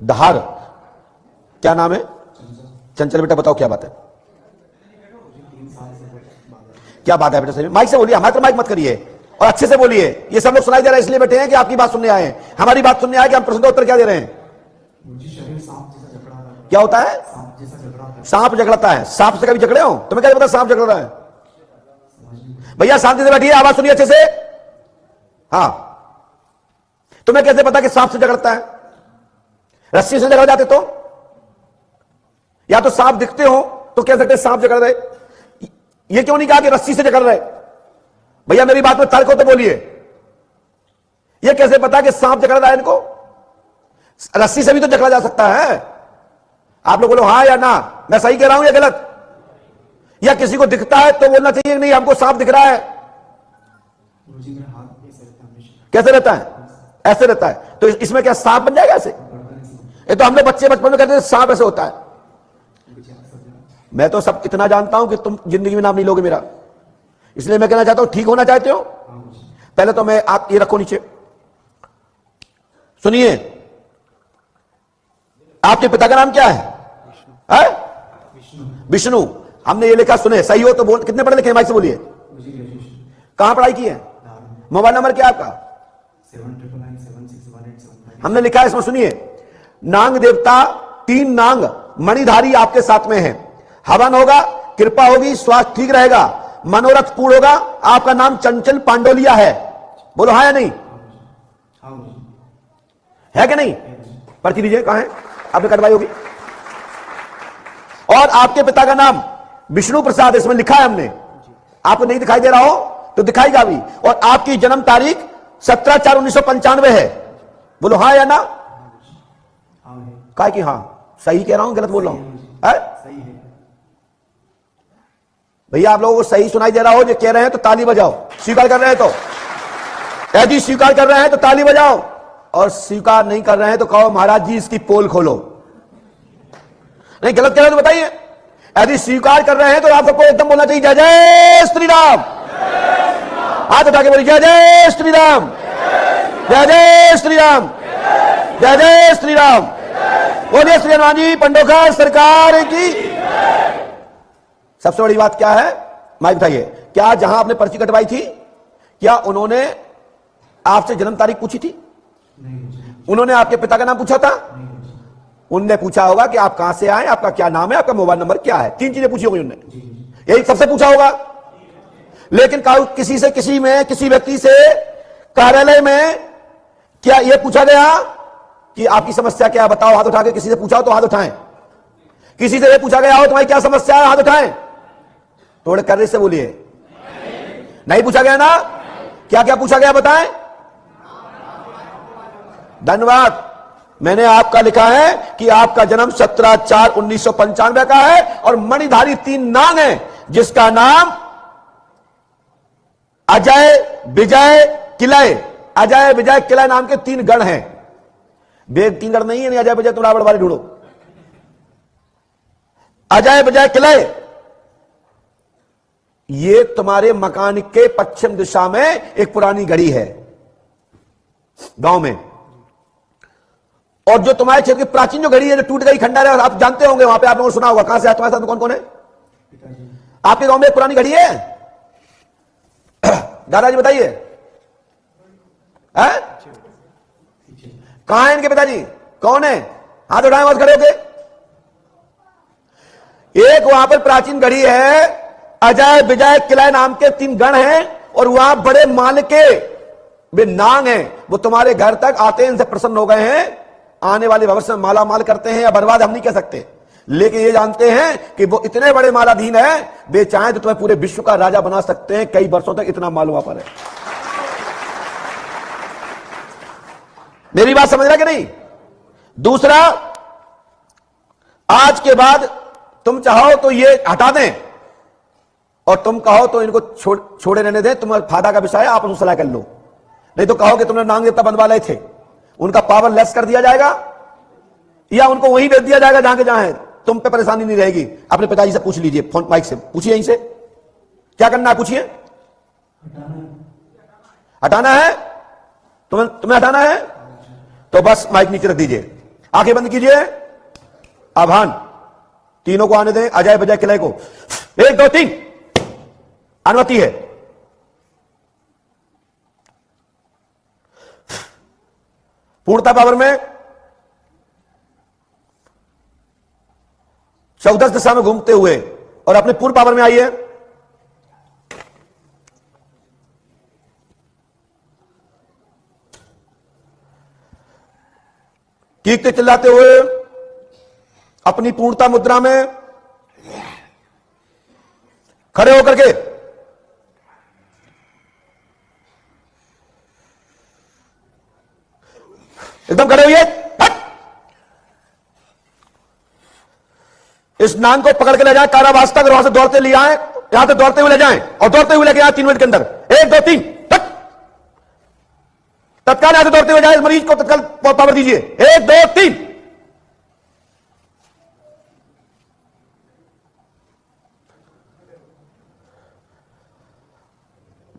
धार। क्या नाम है? चंचल। बेटा बताओ क्या बात है, क्या बात है बेटा? सही माइक से बोलिए, हमारे माइक मत करिए और अच्छे से बोलिए। ये सब लोग सुनाई दे रहा है इसलिए बैठे हैं कि आपकी बात सुनने आए हैं, हमारी बात सुनने आए कि हम प्रश्न उत्तर क्या दे रहे हैं। क्या होता है? सांप झगड़ता है। सांप से कभी झगड़े हो? तुम्हें क्या पता सांप झगड़ रहा है? भैया शांति से बैठिए, आवाज सुनिए अच्छे से। हाँ, तुम्हें कैसे पता कि सांप से झगड़ता है? रस्सी से झगड़ जाते तो, या तो सांप दिखते हो तो कह सकते सांप झगड़ रहे। ये क्यों नहीं कहा कि रस्सी से झगड़ रहे? भैया मेरी बात में तर्क हो तो बोलिए। ये कैसे पता कि सांप झगड़ रहा है इनको? रस्सी से भी तो झगड़ा जा सकता है। आप लोग बोलो हाँ या ना, मैं सही कह रहा हूं या गलत? या किसी को दिखता है तो बोलना चाहिए नहीं हमको सांप दिख रहा है। कैसे रहता है? ऐसे रहता है। तो इसमें क्या सांप बन जाएगा ऐसे? ये तो हम लोग बच्चे बचपन में कहते हैं सांप ऐसे होता है। मैं तो सब इतना जानता हूं कि तुम जिंदगी में नाम नहीं लोगे मेरा, इसलिए मैं कहना चाहता हूं ठीक होना चाहते हो? पहले तो मैं, आप ये रखो नीचे, सुनिए। आपके पिता का नाम क्या है? विष्णु। हमने ये लिखा, सुने सही हो तो बोल। कितने पढ़े लिखे? माइक से बोलिए। कहां पढ़ाई की है? मोबाइल नंबर क्या आपका? 799961875। हमने लिखा है इसमें, सुनिए। नांग देवता, 3 नांग मणिधारी आपके साथ में है। हवन होगा, कृपा होगी, स्वास्थ्य ठीक रहेगा, मनोरथ पूर्ण होगा। आपका नाम चंचल पांडोलिया है। बोलो हाँ या नहीं? है कि नहीं? पर्ची दीजिए, कहां है? आपने कटवाई होगी। और आपके पिता का नाम विष्णु प्रसाद, इसमें लिखा है हमने। आपको नहीं दिखाई दे रहा हो तो दिखाएगा भी। और आपकी जन्म तारीख 17/4/1995 है। बोलो हाँ या ना? काय कि हाँ? सही कह रहा हूं गलत बोल रहा हूं? भैया आप लोगों को सही सुनाई दे रहा हो, जो कह रहे हैं तो ताली बजाओ। स्वीकार कर रहे हैं तो, यदि स्वीकार कर रहे हैं तो ताली बजाओ, और स्वीकार नहीं कर रहे हैं तो कहो महाराज जी इसकी पोल खोलो। नहीं, गलत कह रहे हैं तो बताइए। यदि स्वीकार कर रहे हैं तो आप सबको एकदम बोलना चाहिए जय जय श्री राम। हाथ उठा के बोलिए जय जय श्री राम, जय जय श्री राम, जय जय श्री राम। बोलिए श्री हनुमान जी पंडोखर सरकार की। सबसे बड़ी बात क्या है? माइक उठाइए। क्या जहां आपने पर्ची कटवाई थी, क्या उन्होंने आपसे जन्म तारीख पूछी थी? उन्होंने आपके पिता का नाम पूछा था? उनने पूछा होगा कि आप कहां से आए, आपका क्या नाम है, आपका मोबाइल नंबर क्या है। 3 चीजें पूछी होगी उन्होंने, यही सबसे पूछा होगा। लेकिन किसी से, किसी में, किसी व्यक्ति से कार्यालय में क्या यह पूछा गया कि आपकी समस्या क्या है, बताओ? हाथ उठा के किसी से पूछा हो तो हाथ उठाएं। किसी से यह पूछा गया हो तुम्हारी क्या समस्या है, हाथ उठाएं। थोड़े कर्रे से बोलिए। नहीं पूछा गया ना? क्या क्या पूछा गया बताएं? धन्यवाद। मैंने आपका लिखा है कि आपका जन्म 17/4/1995 का है और मणिधारी 3 नाम है, जिसका नाम अजय, विजय, किलय। अजय, विजय, किलय नाम के 3 गण हैं। वेद 3 गण नहीं है, नहीं अजय विजय, तुम रावण वाले ढूंढो। अजय, विजय, किलय, ये तुम्हारे मकान के पश्चिम दिशा में एक पुरानी घड़ी है गांव में। और जो तुम्हारे क्षेत्र की प्राचीन जो घड़ी है, जो टूट गई, खंडर है, आप जानते होंगे, वहां पे आप लोगों ने सुना होगा। कहां से तुम्हारे साथ कौन कौन है? आपके गांव में एक पुरानी घड़ी है? दादाजी बताइए, कहां है इनके पिताजी? कौन है? हाथ उठाएं, मत खड़े होके। एक वहां पर प्राचीन घड़ी है, अजय, विजय, किलय नाम के 3 गण हैं, और वहां बड़े माल के वे नांग हैं। वो तुम्हारे घर तक आते हैं, इनसे प्रसन्न हो गए हैं, आने वाले भविष्य में माला माल करते हैं, या बर्बाद हम नहीं कह सकते, लेकिन ये जानते हैं कि वो इतने बड़े मालाधीन है, वे चाहें तो तुम्हें पूरे विश्व का राजा बना सकते हैं। कई वर्षों तक इतना माल वहां पर है। मेरी बात समझ रहा कि नहीं? दूसरा, आज के बाद तुम चाहो तो ये हटा दें, और तुम कहो तो इनको छोड़े रहने दें, तुम्हारे फायदा का विषय है, आप उनसे सलाह कर लो। नहीं तो कहो कि तुमने नांग देवता बनवा ले थे, उनका पावर लेस कर दिया जाएगा, या उनको वहीं भेज दिया जाएगा जहां के जहां है। तुम पे परेशानी नहीं रहेगी। अपने पिताजी से पूछ लीजिए, फोन माइक से पूछिए, यहीं से क्या करना है पूछिए। हटाना है? तुम्हें हटाना है तो बस माइक नीचे रख दीजिए। आंखें बंद कीजिए। आभान, तीनों को आने दें, अजय बजाय किले को। 1 2 3, अनुमति है। पूर्णता पावर में 14 दिशा में घूमते हुए और अपने पूर्ण पावर में आइए। चीखते चिल्लाते हुए अपनी पूर्णता मुद्रा में खड़े होकर के एकदम खड़े हुए इस नांग को पकड़ के ले जाएं कारावास तक, वहां से दौड़ते ले आए, यहां से दौड़ते हुए ले जाएं और दौड़ते हुए लेके आए 3 मिनट के अंदर। 1 2 3, तत्काल यहां से दौड़ते हुए जाए, इस मरीज को तत्काल पावर दीजिए। 1 2 3,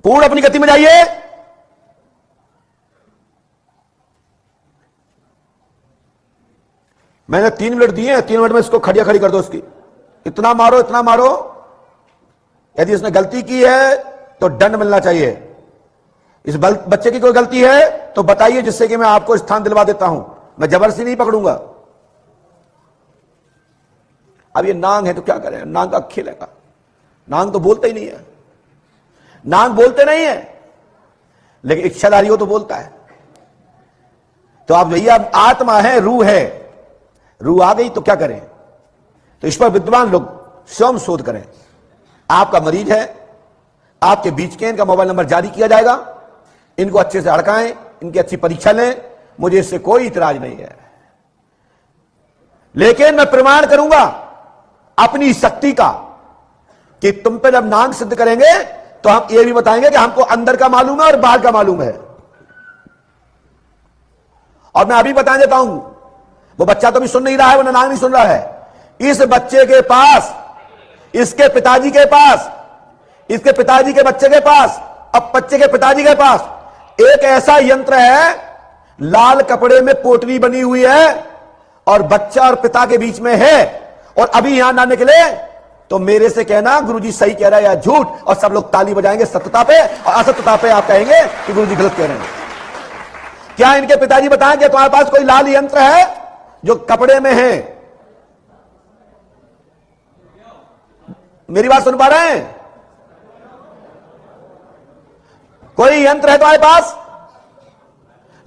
पूर्ण अपनी गति में जाइए। मैंने 3 मिनट दिए हैं, 3 मिनट में इसको खड़िया खड़ी कर दो। इसकी इतना मारो, इतना मारो। यदि इसने गलती की है तो दंड मिलना चाहिए। इस बच्चे की कोई गलती है तो बताइए, जिससे कि मैं आपको स्थान दिलवा देता हूं। मैं जबरदस्ती नहीं पकड़ूंगा। अब ये नांग है तो क्या करें, नांग का खेल है। नांग तो बोलते ही नहीं है, नांग बोलते नहीं है, लेकिन इच्छाधारी हो तो बोलता है। तो आप भैया आत्मा है, रूह है, रूह आ गई तो क्या करें। तो इस पर विद्वान लोग स्वयं शोध करें। आपका मरीज है, आपके बीच के इनका मोबाइल नंबर जारी किया जाएगा, इनको अच्छे से अड़काएं, इनकी अच्छी परीक्षा लें, मुझे इससे कोई इतराज नहीं है। लेकिन मैं प्रमाण करूंगा अपनी शक्ति का कि तुम पे जब नांग सिद्ध करेंगे तो हम ये भी बताएंगे कि हमको अंदर का मालूम है और बाहर का मालूम है। और मैं अभी बता देता हूं, वो बच्चा तो भी सुन नहीं रहा है, वो नांग नहीं सुन रहा है। इस बच्चे के पास, इसके पिताजी के पास, इसके पिताजी के बच्चे के पास, अब बच्चे के पिताजी के पास एक ऐसा यंत्र है, लाल कपड़े में पोटली बनी हुई है और बच्चा और पिता के बीच में है। और अभी यहां आने के लिए तो मेरे से कहना गुरुजी सही कह रहा है या झूठ, और सब लोग ताली बजाएंगे सत्यता पे, और असत्यता पे आप कहेंगे कि गुरुजी गलत कह रहे हैं। क्या इनके पिताजी बताएंगे तुम्हारे पास कोई लाल यंत्र है जो कपड़े में है? मेरी बात सुन पा रहे हैं? कोई यंत्र है तुम्हारे पास?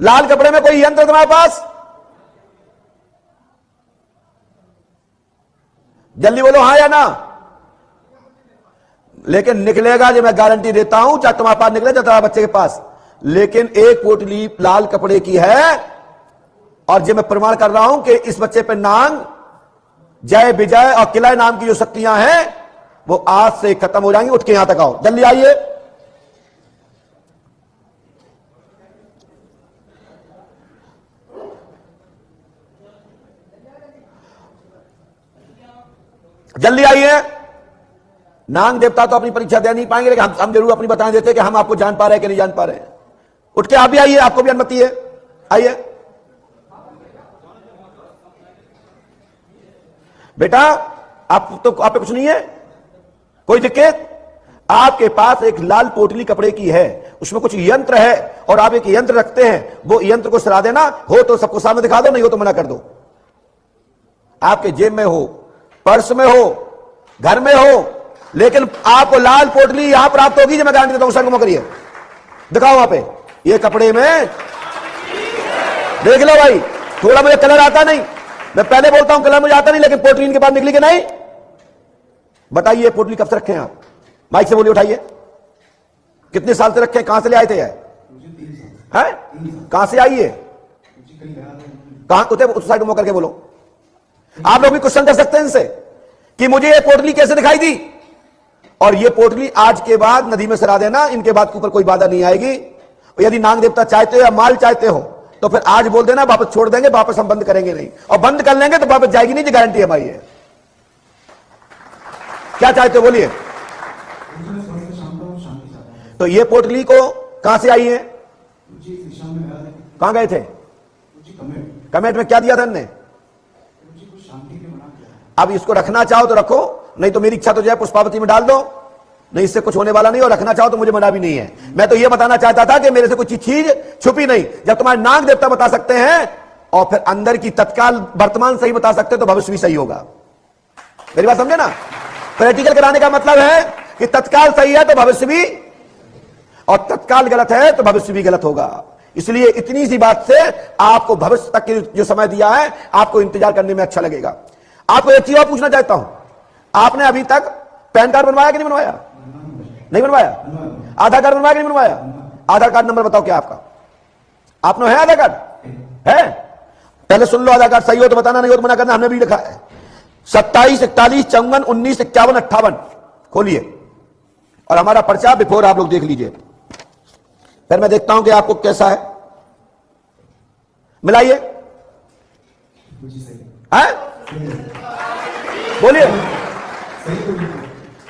लाल कपड़े में कोई यंत्र है तुम्हारे पास? जल्दी बोलो हां या ना। लेकिन निकलेगा, जो मैं गारंटी देता हूं, चाहे तुम्हारे पास निकले चाहे तुम्हारे बच्चे के पास, लेकिन एक पोटली लाल कपड़े की है। और जो मैं प्रमाण कर रहा हूं कि इस बच्चे पे नांग, जय विजय और किला नाम की जो शक्तियां हैं वो आज से खत्म हो जाएंगी। उठ के यहां तक आओ, जल्दी आइए। जल्दी आइए। नांग देवता तो अपनी परीक्षा दे नहीं पाएंगे, लेकिन हम जरूर अपनी बता देते कि हम आपको जान पा रहे हैं कि नहीं जान पा रहे हैं। उठ के आप भी आइए, आपको भी अनुमति है, आइए। बेटा आप तो, आप पे कुछ नहीं है, कोई दिक्कत? आपके पास एक लाल पोटली कपड़े की है, उसमें कुछ यंत्र है और आप एक यंत्र रखते हैं, वो यंत्र को सरा देना हो तो सबको सामने दिखा दो, नहीं हो तो मना कर दो। आपके जेब में हो, पर्स में हो, घर में हो, लेकिन आपको लाल पोटली यहां प्राप्त होगी, जो मैं गारंटी देता हूं। संगम करिए, दिखाओ वहां पे, ये कपड़े में देख लो भाई। थोड़ा मुझे कलर आता नहीं, मैं पहले बोलता हूं कलर मुझे आता नहीं, लेकिन पोटली इनके बाद निकली कि नहीं? बताइए पोटली कब से रखे हैं आप? माइक से बोलिए, उठाइए। कितने साल से रखे? कहां से ले आए थे? है कहां से आई है? कहां उठे? उस साइड मुंह करके बोलो। आप लोग भी क्वेश्चन कर सकते हैं इनसे कि मुझे ये पोटली कैसे दिखाई दी, और ये पोटली आज के बाद नदी में सरा देना, इनके बाद के ऊपर कोई बाधा नहीं आएगी। और यदि नाग देवता चाहते हो या माल चाहते हो तो फिर आज बोल देना, वापस छोड़ देंगे, वापस हम बंद करेंगे नहीं, और बंद कर लेंगे तो वापस जाएगी नहीं, गारंटी है हमारी है। क्या चाहते हो बोलिए। तो ये पोटली को कहां से आई है? कहां गए थे? कमेंट में क्या दिया था इनने? अब इसको रखना चाहो तो रखो, नहीं तो मेरी इच्छा तो जो है पुष्पावती में डाल दो, नहीं इससे कुछ होने वाला नहीं, और रखना चाहो तो मुझे मना भी नहीं है। मैं तो ये बताना चाहता था कि मेरे से कोई चीज छुपी नहीं। जब तुम्हारे नाग देवता बता सकते हैं और फिर अंदर की तत्काल वर्तमान सही बता सकते तो भविष्य भी सही होगा। मेरी बात समझे ना? प्रैक्टिकल कराने का मतलब है कि तत्काल सही है तो भविष्य भी, और तत्काल गलत है तो भविष्य भी गलत होगा। इसलिए इतनी सी बात से आपको भविष्य तक के जो समय दिया है आपको इंतजार करने में अच्छा लगेगा। आपको एक चीज और पूछना चाहता हूं, आपने अभी तक पैन कार्ड बनवाया कि नहीं बनवाया? नहीं बनवाया। आधार कार्ड बनवाया कि नहीं बनवाया? आधार कार्ड नंबर बताओ क्या आपका? आपने है आधार कार्ड? है? पहले सुन लो, आधार कार्ड सही हो तो बताना, नहीं हो तो मना करना। हमने भी लिखा है 27 41 54 19 51 58। खोलिए और हमारा पर्चा बिफोर आप लोग देख लीजिए, फिर मैं देखता हूं कि आपको कैसा है। मिलाइए। है? बोलिए,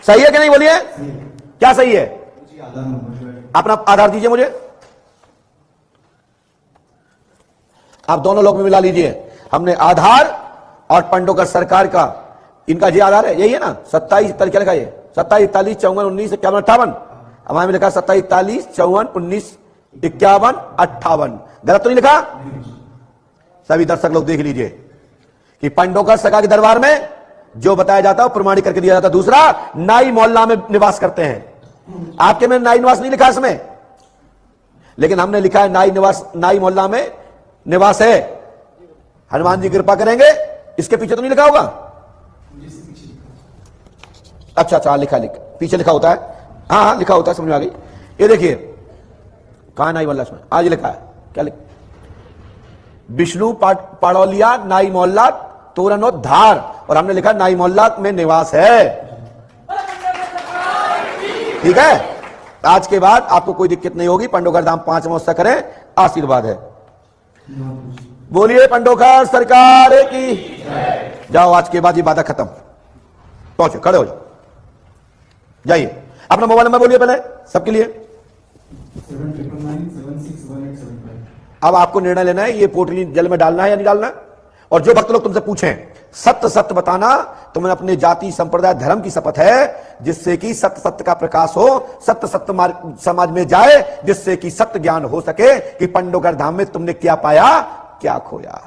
सही है कि नहीं? बोलिए क्या सही है? अपना आधार दीजिए मुझे, आप दोनों लोग में मिला लीजिए। हमने आधार और पंडोकर सरकार का, इनका जी आधार है, यही है ना? 27 क्या लिखा? ये 27 41 54 19 51 58। हमारे में लिखा 27 41 54 19 51 58। गलत तो नहीं लिखा? सभी दर्शक लोग देख लीजिए कि पंडोकर सरकार के दरबार में जो बताया जाता है वो प्रमाणित करके दिया जाता है। दूसरा, नाई मोहल्ला में निवास करते हैं। आपके में नाई निवास नहीं लिखा इसमें, लेकिन हमने लिखा है नाई निवास, नाई मोहल्ला में निवास है। हनुमान जी कृपा करेंगे। इसके पीछे तो नहीं लिखा होगा? अच्छा अच्छा, लिखा पीछे लिखा होता है। हाँ हाँ लिखा होता है, समझ में आ गई। ये देखिए कहां नाई मोहल्ला, इसमें आज लिखा है क्या लिखा? विष्णु पाड़ौलिया नाई मोहल्ला तोरनों धार, और हमने लिखा नाई मोहल्ला में निवास है। ठीक है? आज के बाद आपको कोई दिक्कत नहीं होगी। पंडोकर धाम 5 अमावस्या करें, आशीर्वाद है। बोलिए पंडोकर सरकार की। जाओ, आज के बाद ये बात खत्म। पहुंचो, खड़े हो जाओ, जाइए। अपना मोबाइल नंबर बोलिए पहले सबके लिए। 7999761875। अब आपको निर्णय लेना है, ये पोटली जल में डालना है या नहीं डालना। और जो भक्त लोग तुमसे पूछें, सत्य सत्य बताना। तुम्हें अपने जाति संप्रदाय धर्म की शपथ है, जिससे कि सत्य सत्य का प्रकाश हो, सत्य सत्य मार्ग समाज में जाए, जिससे कि सत्य ज्ञान हो सके कि पंडोकर धाम में तुमने क्या पाया क्या खोया।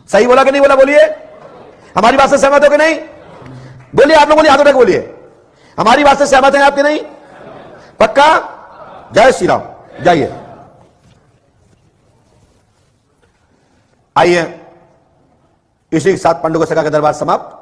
सही बोला कि नहीं बोला? बोलिए। हमारी बात से सहमत हो कि नहीं? बोलिए, आप लोग बोलिए, हाथों तक बोलिए। हमारी बात से सहमत है आपके? नहीं? पक्का? जय श्री राम। जाइए, आइए। इसी के साथ पंडोकर सरकार का दरबार समाप्त।